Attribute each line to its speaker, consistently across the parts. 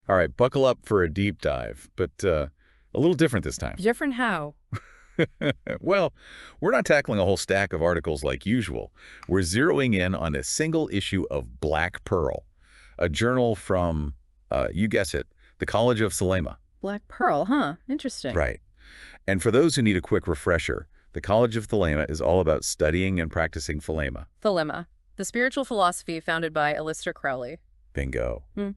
Speaker 1: All right, buckle up for a deep dive, but a little different this time.
Speaker 2: Different how?
Speaker 1: Well, we're not tackling a whole stack of articles like usual. We're zeroing in on a single issue of Black Pearl, a journal from, you guess it, the College of Thelema.
Speaker 2: Black Pearl, huh? Interesting.
Speaker 1: Right. And for those who need a quick refresher, the College of Thelema is all about studying and practicing Thelema.
Speaker 2: Thelema, the spiritual philosophy founded by Aleister Crowley.
Speaker 1: Bingo.
Speaker 2: Hmm.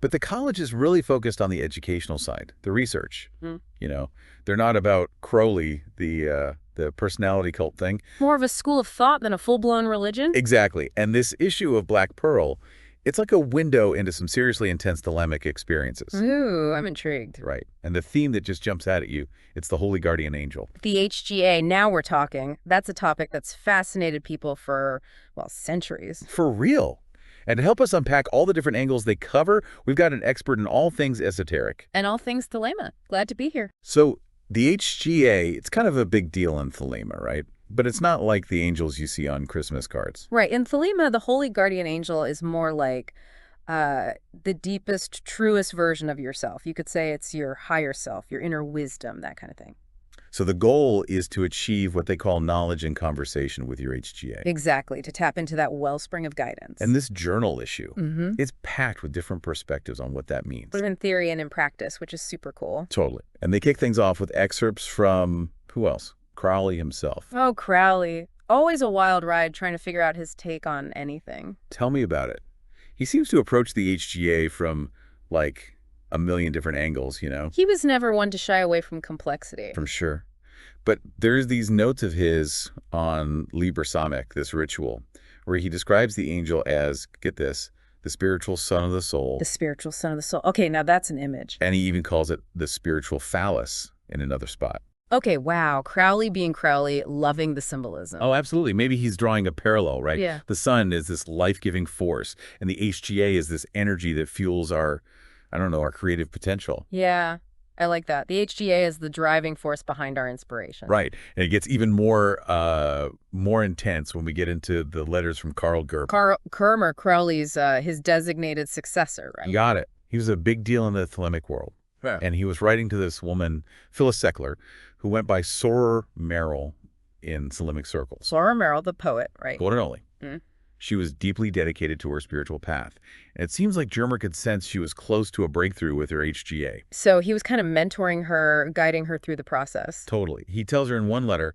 Speaker 1: But the college is really focused on the educational side, the research.
Speaker 2: Hmm.
Speaker 1: You know, they're not about Crowley, the personality cult thing.
Speaker 2: More of a school of thought than a full-blown religion?
Speaker 1: Exactly. And this issue of Black Pearl, it's like a window into some seriously intense thelemic experiences.
Speaker 2: Ooh, I'm intrigued.
Speaker 1: Right. And the theme that just jumps out at you, it's the Holy Guardian Angel.
Speaker 2: The HGA, now we're talking. That's a topic that's fascinated people for, well, centuries.
Speaker 1: For real. And to help us unpack all the different angles they cover, we've got an expert in all things esoteric.
Speaker 2: And all things Thelema. Glad to be here.
Speaker 1: So the HGA, it's kind of a big deal in Thelema, right? But it's not like the angels you see on Christmas cards.
Speaker 2: Right. In Thelema, the Holy Guardian Angel is more like the deepest, truest version of yourself. You could say it's your higher self, your inner wisdom, that kind of thing.
Speaker 1: So the goal is to achieve what they call knowledge and conversation with your HGA.
Speaker 2: Exactly, to tap into that wellspring of guidance.
Speaker 1: And this journal issue,
Speaker 2: Mm-hmm.
Speaker 1: it's packed with different perspectives on what that means.
Speaker 2: In theory and in practice, which is super cool.
Speaker 1: Totally. And they kick things off with excerpts from, who else? Crowley himself.
Speaker 2: Oh, Crowley. Always a wild ride trying to figure out his take on anything.
Speaker 1: Tell me about it. He seems to approach the HGA from, like, a million different angles, you know?
Speaker 2: He was never one to shy away from complexity.
Speaker 1: From sure. But there's these notes of his on Liber Samekh, this ritual, where he describes the angel as, get this, the spiritual son of the soul.
Speaker 2: The spiritual son of the soul. Okay, now that's an image.
Speaker 1: And he even calls it the spiritual phallus in another spot.
Speaker 2: Okay, wow. Crowley being Crowley, loving the symbolism.
Speaker 1: Oh, absolutely. Maybe he's drawing a parallel, right?
Speaker 2: Yeah.
Speaker 1: The sun is this life-giving force, and the HGA is this energy that fuels our, I don't know, our creative potential.
Speaker 2: Yeah, I like that. The HGA is the driving force behind our inspiration.
Speaker 1: Right. And it gets even more intense when we get into the letters from Karl Gerber.
Speaker 2: Karl Kermer, Crowley's his designated successor, right?
Speaker 1: You got it. He was a big deal in the Thelemic world.
Speaker 3: Yeah.
Speaker 1: And he was writing to this woman, Phyllis Seckler, who went by Soror Merrill in Thelemic circles.
Speaker 2: Soror Merrill, the poet, right?
Speaker 1: Golden only.
Speaker 2: Mm.
Speaker 1: She was deeply dedicated to her spiritual path. And it seems like Germer could sense she was close to a breakthrough with her HGA.
Speaker 2: So he was kind of mentoring her, guiding her through the process.
Speaker 1: Totally. He tells her in one letter,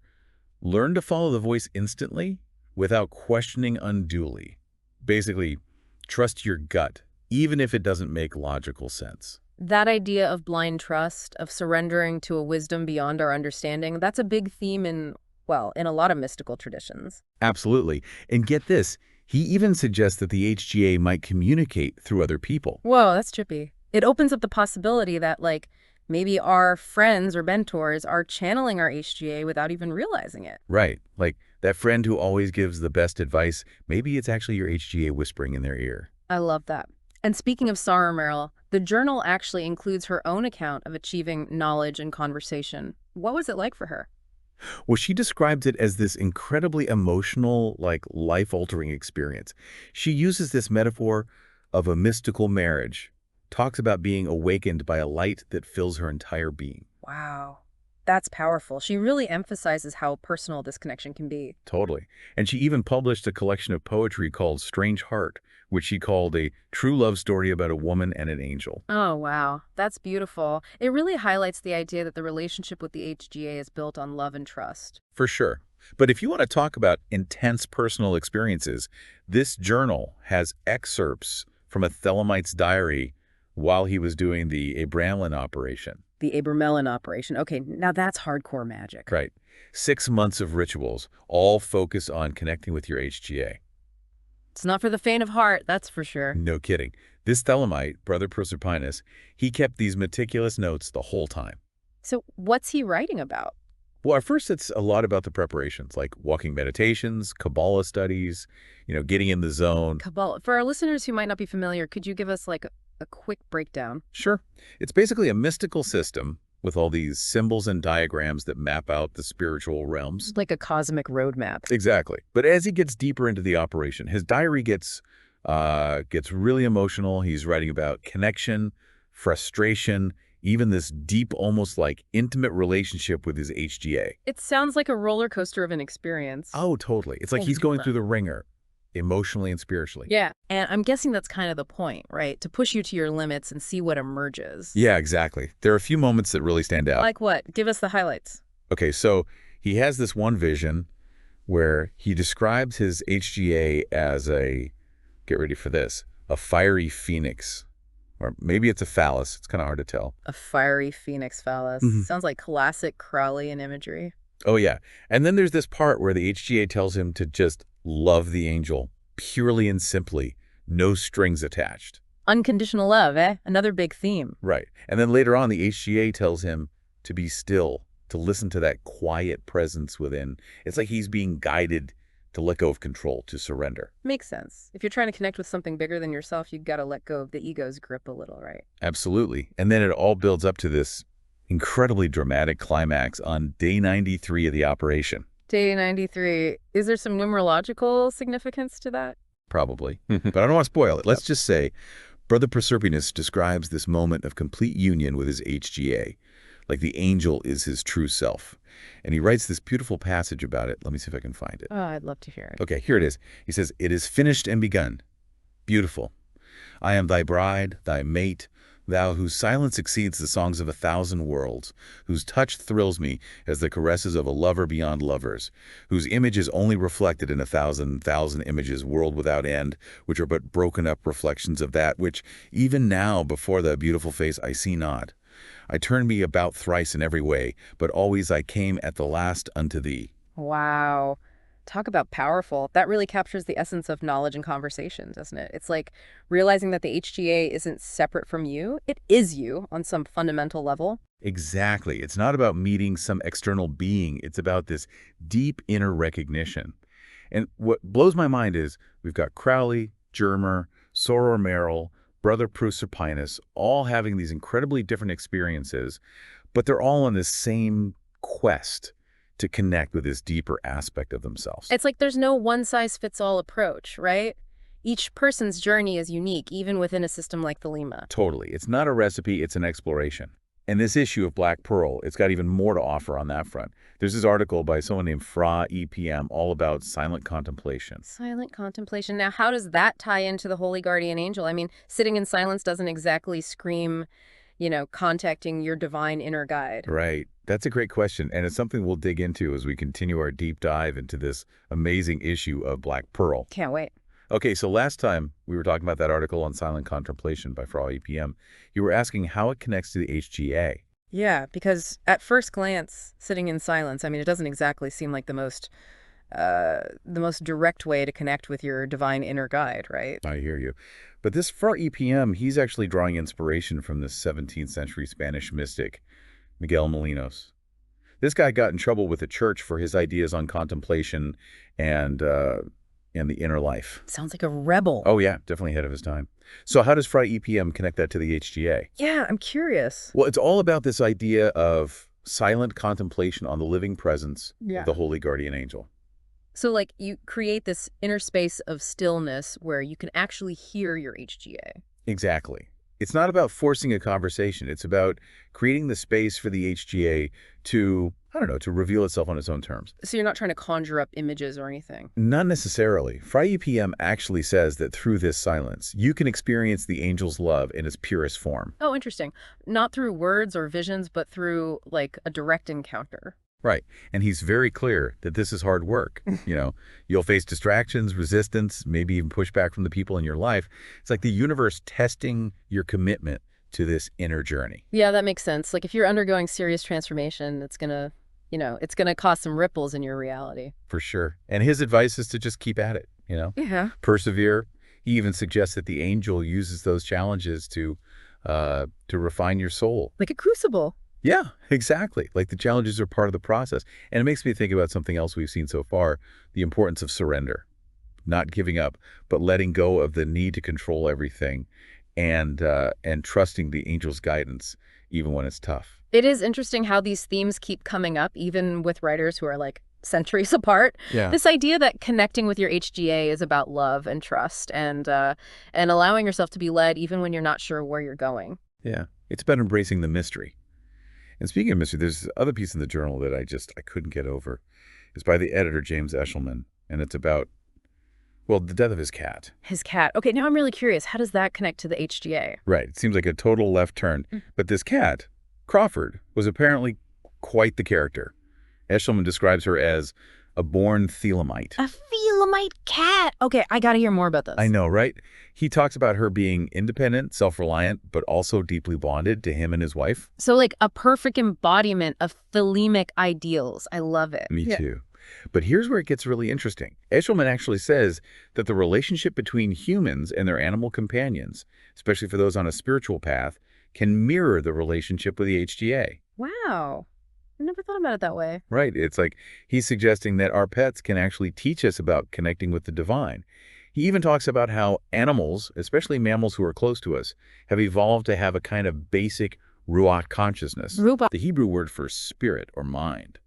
Speaker 1: learn to follow the voice instantly without questioning unduly. Basically, trust your gut, even if it doesn't make logical sense.
Speaker 2: That idea of blind trust, of surrendering to a wisdom beyond our understanding, that's a big theme in, well, in a lot of mystical traditions.
Speaker 1: Absolutely. And get this, he even suggests that the HGA might communicate through other people.
Speaker 2: Whoa, that's trippy. It opens up the possibility that, like, maybe our friends or mentors are channeling our HGA without even realizing it.
Speaker 1: Right. Like that friend who always gives the best advice, maybe it's actually your HGA whispering in their ear.
Speaker 2: I love that. And speaking of Soror Merrill, the journal actually includes her own account of achieving knowledge and conversation. What was it like for her?
Speaker 1: Well, she describes it as this incredibly emotional, like life-altering experience. She uses this metaphor of a mystical marriage, talks about being awakened by a light that fills her entire being.
Speaker 2: Wow, that's powerful. She really emphasizes how personal this connection can be.
Speaker 1: Totally. And she even published a collection of poetry called Strange Heart, which she called a true love story about a woman and an angel.
Speaker 2: Oh, wow. That's beautiful. It really highlights the idea that the relationship with the HGA is built on love and trust.
Speaker 1: For sure. But if you want to talk about intense personal experiences, this journal has excerpts from a Thelemite's diary while he was doing the Abramelin operation.
Speaker 2: The Abramelin operation. Okay, now that's hardcore magic.
Speaker 1: Right. 6 months of rituals, all focused on connecting with your HGA.
Speaker 2: It's not for the faint of heart, that's for sure.
Speaker 1: No kidding. This Thelemite, Brother Proserpinus, he kept these meticulous notes the whole time.
Speaker 2: So what's he writing about?
Speaker 1: Well, at first it's a lot about the preparations, like walking meditations, Kabbalah studies, getting in the zone.
Speaker 2: Kabbalah. For our listeners who might not be familiar, could you give us like a quick breakdown?
Speaker 1: Sure. It's basically a mystical system with all these symbols and diagrams that map out the spiritual realms.
Speaker 2: Like a cosmic roadmap.
Speaker 1: Exactly. But as he gets deeper into the operation, his diary gets really emotional. He's writing about connection, frustration, even this deep, almost like intimate relationship with his HGA.
Speaker 2: It sounds like a roller coaster of an experience.
Speaker 1: Oh, totally. It's like he's going through the ringer, emotionally and spiritually.
Speaker 2: Yeah, and I'm guessing that's kind of the point, right? To push you to your limits and see what emerges.
Speaker 1: Yeah, exactly. There are a few moments that really stand out.
Speaker 2: Like what? Give us the highlights.
Speaker 1: Okay, so he has this one vision where he describes his HGA as get ready for this, a fiery phoenix. Or maybe it's a phallus. It's kind of hard to tell.
Speaker 2: A fiery phoenix phallus. Sounds like classic Crowleyan imagery.
Speaker 1: Oh, yeah. And then there's this part where the HGA tells him to just love the angel, purely and simply, no strings attached.
Speaker 2: Unconditional love, eh? Another big theme.
Speaker 1: Right. And then later on, the HGA tells him to be still, to listen to that quiet presence within. It's like he's being guided to let go of control, to surrender.
Speaker 2: Makes sense. If you're trying to connect with something bigger than yourself, you've got to let go of the ego's grip a little, right?
Speaker 1: Absolutely. And then it all builds up to this incredibly dramatic climax on day 93 of the operation.
Speaker 2: Day 93. Is there some numerological significance to that?
Speaker 1: Probably. But I don't want to spoil it. Let's just say Brother Proserpinus describes this moment of complete union with his HGA, like the angel is his true self. And he writes this beautiful passage about it. Let me see if I can find it.
Speaker 2: Oh, I'd love to hear it.
Speaker 1: Okay, here it is. He says, "It is finished and begun. Beautiful. I am thy bride, thy mate, thou whose silence exceeds the songs of 1,000 worlds, whose touch thrills me as the caresses of a lover beyond lovers, whose image is only reflected in 1,000 images, world without end, which are but broken up reflections of that which, even now, before thy beautiful face, I see not. I turned me about thrice in every way, but always I came at the last unto thee."
Speaker 2: Wow. Talk about powerful. That really captures the essence of knowledge and conversation, doesn't it? It's like realizing that the HGA isn't separate from you. It is you on some fundamental level.
Speaker 1: Exactly. It's not about meeting some external being. It's about this deep inner recognition. And what blows my mind is we've got Crowley, Germer, Soror Merrill, Brother Proserpinus, all having these incredibly different experiences, but they're all on this same quest to connect with this deeper aspect of themselves.
Speaker 2: It's like there's no one-size-fits-all approach, right? Each person's journey is unique, even within a system like the Lima.
Speaker 1: Totally. It's not a recipe, it's an exploration. And this issue of Black Pearl, it's got even more to offer on that front. There's this article by someone named Fra EPM all about silent contemplation.
Speaker 2: Silent contemplation. Now, how does that tie into the Holy Guardian Angel? I mean, sitting in silence doesn't exactly scream, contacting your divine inner guide.
Speaker 1: Right. That's a great question, and it's something we'll dig into as we continue our deep dive into this amazing issue of Black Pearl.
Speaker 2: Can't wait.
Speaker 1: Okay, so last time we were talking about that article on silent contemplation by Fra EPM. You were asking how it connects to the HGA.
Speaker 2: Yeah, because at first glance, sitting in silence, I mean, it doesn't exactly seem like the most direct way to connect with your divine inner guide, right?
Speaker 1: I hear you. But this Fra EPM, he's actually drawing inspiration from this 17th century Spanish mystic, Miguel Molinos. This guy got in trouble with the church for his ideas on contemplation and the inner life.
Speaker 2: Sounds like a rebel.
Speaker 1: Oh, yeah, definitely ahead of his time. So how does Fra EPM connect that to the HGA?
Speaker 2: Yeah, I'm curious.
Speaker 1: Well, it's all about this idea of silent contemplation on the living presence of the Holy Guardian Angel.
Speaker 2: So, like, you create this inner space of stillness where you can actually hear your HGA.
Speaker 1: Exactly. It's not about forcing a conversation. It's about creating the space for the HGA to, to reveal itself on its own terms.
Speaker 2: So you're not trying to conjure up images or anything?
Speaker 1: Not necessarily. Fra EPM actually says that through this silence, you can experience the angel's love in its purest form.
Speaker 2: Oh, interesting. Not through words or visions, but through, like, a direct encounter.
Speaker 1: Right. And he's very clear that this is hard work. You'll face distractions, resistance, maybe even pushback from the people in your life. It's like the universe testing your commitment to this inner journey.
Speaker 2: Yeah, that makes sense. Like, if you're undergoing serious transformation, it's gonna cause some ripples in your reality.
Speaker 1: For sure. And his advice is to just keep at it,
Speaker 2: Yeah.
Speaker 1: Persevere. He even suggests that the angel uses those challenges to refine your soul.
Speaker 2: Like a crucible.
Speaker 1: Yeah, exactly. Like the challenges are part of the process. And it makes me think about something else we've seen so far, the importance of surrender, not giving up, but letting go of the need to control everything and trusting the angel's guidance, even when it's tough.
Speaker 2: It is interesting how these themes keep coming up, even with writers who are like centuries apart.
Speaker 1: Yeah.
Speaker 2: This idea that connecting with your HGA is about love and trust and allowing yourself to be led even when you're not sure where you're going.
Speaker 1: Yeah, it's about embracing the mystery. And speaking of mystery, there's this other piece in the journal that I couldn't get over. It's by the editor, James Eshelman, and it's about, well, the death of his cat.
Speaker 2: His cat. Okay, now I'm really curious. How does that connect to the HGA?
Speaker 1: Right. It seems like a total left turn.
Speaker 2: Mm.
Speaker 1: But this cat, Crawford, was apparently quite the character. Eshelman describes her as a born Thelemite.
Speaker 2: A Thelemite cat. Okay, I gotta hear more about this.
Speaker 1: I know, right? He talks about her being independent, self-reliant, but also deeply bonded to him and his wife.
Speaker 2: So, like, a perfect embodiment of thelemic ideals. I love it.
Speaker 1: Me too. But here's where it gets really interesting. Eshelman actually says that the relationship between humans and their animal companions, especially for those on a spiritual path, can mirror the relationship with the HGA.
Speaker 2: Wow. I never thought about it that way.
Speaker 1: Right. It's like he's suggesting that our pets can actually teach us about connecting with the divine. He even talks about how animals, especially mammals who are close to us, have evolved to have a kind of basic ruach consciousness,
Speaker 2: Ruach.
Speaker 1: the Hebrew word for spirit or mind.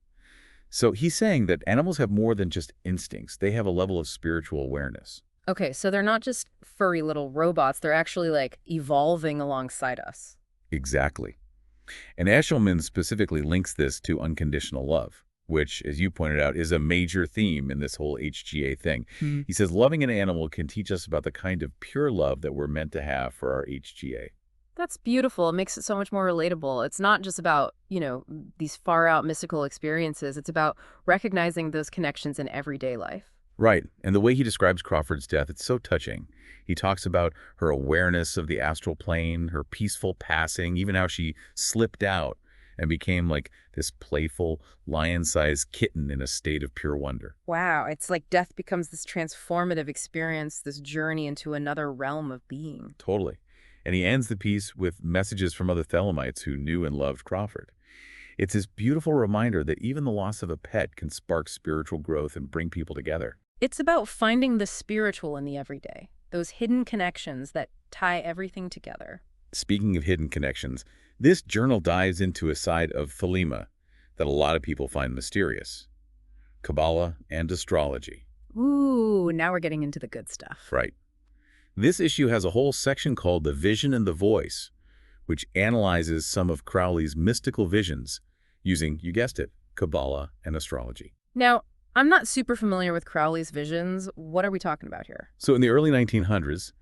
Speaker 1: So he's saying that animals have more than just instincts. They have a level of spiritual awareness.
Speaker 2: Okay, so they're not just furry little robots. They're actually, like, evolving alongside us.
Speaker 1: Exactly. And Eshelman specifically links this to unconditional love, which, as you pointed out, is a major theme in this whole HGA thing.
Speaker 2: Hmm.
Speaker 1: He says loving an animal can teach us about the kind of pure love that we're meant to have for our HGA.
Speaker 2: That's beautiful. It makes it so much more relatable. It's not just about, these far-out mystical experiences. It's about recognizing those connections in everyday life.
Speaker 1: Right. And the way he describes Crawford's death, it's so touching. He talks about her awareness of the astral plane, her peaceful passing, even how she slipped out and became like this playful, lion-sized kitten in a state of pure wonder.
Speaker 2: Wow, it's like death becomes this transformative experience, this journey into another realm of being.
Speaker 1: Totally. And he ends the piece with messages from other Thelemites who knew and loved Crawford. It's this beautiful reminder that even the loss of a pet can spark spiritual growth and bring people together.
Speaker 2: It's about finding the spiritual in the everyday, those hidden connections that tie everything together.
Speaker 1: Speaking of hidden connections, this journal dives into a side of Thelema that a lot of people find mysterious: Kabbalah and astrology.
Speaker 2: Ooh, now we're getting into the good stuff.
Speaker 1: Right. This issue has a whole section called The Vision and the Voice, which analyzes some of Crowley's mystical visions using, you guessed it, Kabbalah and astrology.
Speaker 2: Now, I'm not super familiar with Crowley's visions. What are we talking about here?
Speaker 1: So in the early 1900s,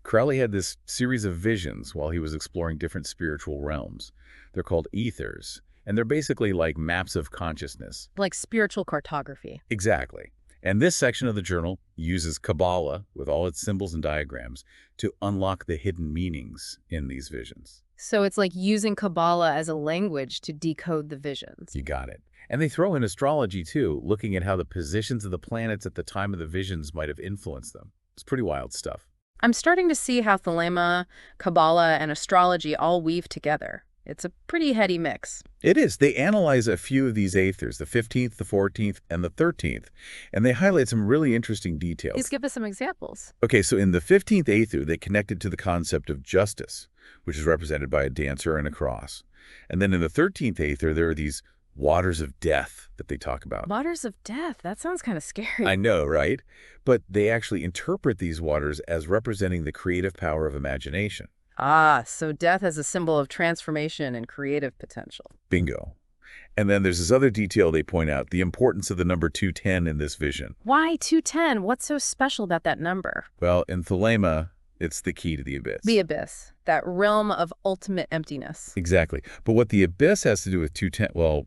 Speaker 1: Crowley had this series of visions while he was exploring different spiritual realms. They're called ethers, and they're basically like maps of consciousness.
Speaker 2: Like spiritual cartography.
Speaker 1: Exactly. And this section of the journal uses Kabbalah, with all its symbols and diagrams, to unlock the hidden meanings in these visions.
Speaker 2: So it's like using Kabbalah as a language to decode the visions.
Speaker 1: You got it. And they throw in astrology, too, looking at how the positions of the planets at the time of the visions might have influenced them. It's pretty wild stuff.
Speaker 2: I'm starting to see how Thelema, Kabbalah, and astrology all weave together. It's a pretty heady mix.
Speaker 1: It is. They analyze a few of these ethers, the 15th, the 14th, and the 13th, and they highlight some really interesting details.
Speaker 2: Please give us some examples.
Speaker 1: Okay, so in the 15th aether, they connected to the concept of justice, which is represented by a dancer and a cross. And then in the 13th aether, there are these waters of death that they talk about.
Speaker 2: Waters of death. That sounds kind of scary.
Speaker 1: I know, right? But they actually interpret these waters as representing the creative power of imagination.
Speaker 2: Ah, so death as a symbol of transformation and creative potential.
Speaker 1: Bingo. And then there's this other detail they point out, the importance of the number 210 in this vision.
Speaker 2: Why 210? What's so special about that number?
Speaker 1: Well, in Thelema, it's the key to the abyss.
Speaker 2: The abyss, that realm of ultimate emptiness.
Speaker 1: Exactly. But what the abyss has to do with 210, well,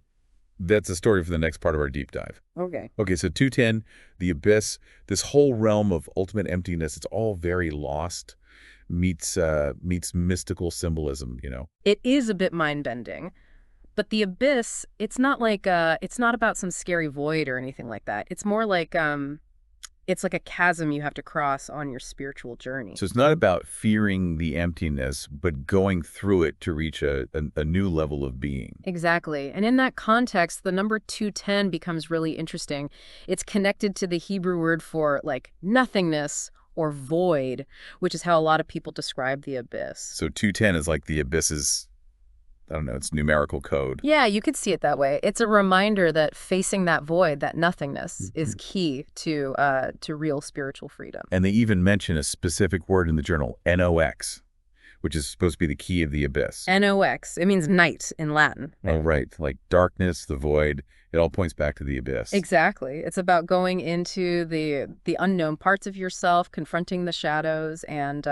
Speaker 1: that's a story for the next part of our deep dive.
Speaker 2: Okay.
Speaker 1: Okay, so 210, the abyss, this whole realm of ultimate emptiness, it's all very lost, meets mystical symbolism, you know.
Speaker 2: It is a bit mind-bending. But the abyss, it's not like it's not about some scary void or anything like that. It's more like it's like a chasm you have to cross on your spiritual journey.
Speaker 1: So it's not about fearing the emptiness, but going through it to reach a new level of being.
Speaker 2: Exactly. And in that context, the number 210 becomes really interesting. It's connected to the Hebrew word for like nothingness or void, which is how a lot of people describe the abyss.
Speaker 1: So 210 is like the abyss's, I don't know, it's numerical code.
Speaker 2: Yeah, you could see it that way. It's a reminder that facing that void, that nothingness, is key to real spiritual freedom.
Speaker 1: And they even mention a specific word in the journal, NOx, which is supposed to be the key of the abyss.
Speaker 2: Nox. It means night in Latin.
Speaker 1: Oh, right. Like darkness, the void, it all points back to the abyss.
Speaker 2: Exactly. It's about going into the unknown parts of yourself, confronting the shadows, and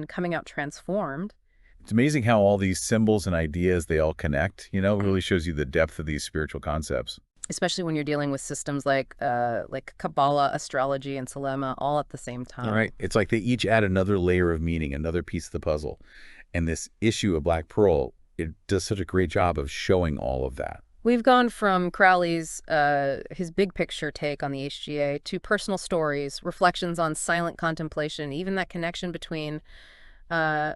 Speaker 2: coming out transformed.
Speaker 1: It's amazing how all these symbols and ideas, they all connect, you know, it really shows you the depth of these spiritual concepts.
Speaker 2: Especially when you're dealing with systems like Kabbalah, astrology, and Selema all at the same
Speaker 1: All
Speaker 2: time.
Speaker 1: right. It's like they each add another layer of meaning, another piece of the puzzle. And this issue of Black Pearl, it does such a great job of showing all of that.
Speaker 2: We've gone from Crowley's his big picture take on the HGA to personal stories, reflections on silent contemplation, even that connection uh,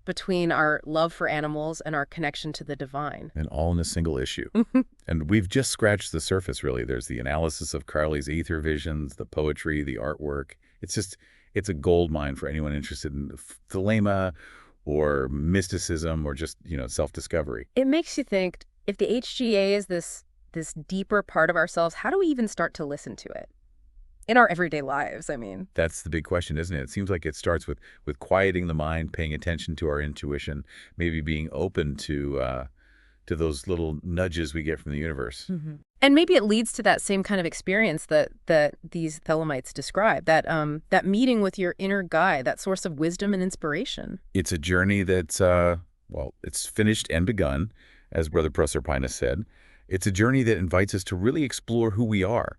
Speaker 2: between our love for animals and our connection to the divine.
Speaker 1: And all in a single issue. And we've just scratched the surface, really. There's the analysis of Crowley's ether visions, the poetry, the artwork. It's a gold mine for anyone interested in thelema or mysticism or just, self-discovery.
Speaker 2: It makes you think, if the HGA is this deeper part of ourselves, how do we even start to listen to it? In our everyday lives, I mean.
Speaker 1: That's the big question, isn't it? It seems like it starts with quieting the mind, paying attention to our intuition, maybe being open to those little nudges we get from the universe.
Speaker 2: And maybe it leads to that same kind of experience that these Thelemites describe, that meeting with your inner guide, that source of wisdom and inspiration.
Speaker 1: It's a journey that's, it's finished and begun, as Brother Proserpinus said. It's a journey that invites us to really explore who we are,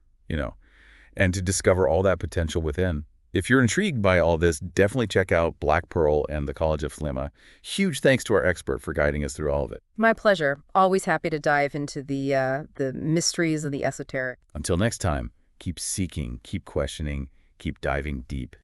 Speaker 1: and to discover all that potential within. If you're intrigued by all this, definitely check out Black Pearl and the College of Thelema. Huge thanks to our expert for guiding us through all of it.
Speaker 2: My pleasure. Always happy to dive into the mysteries of the esoteric.
Speaker 1: Until next time, keep seeking, keep questioning, keep diving deep.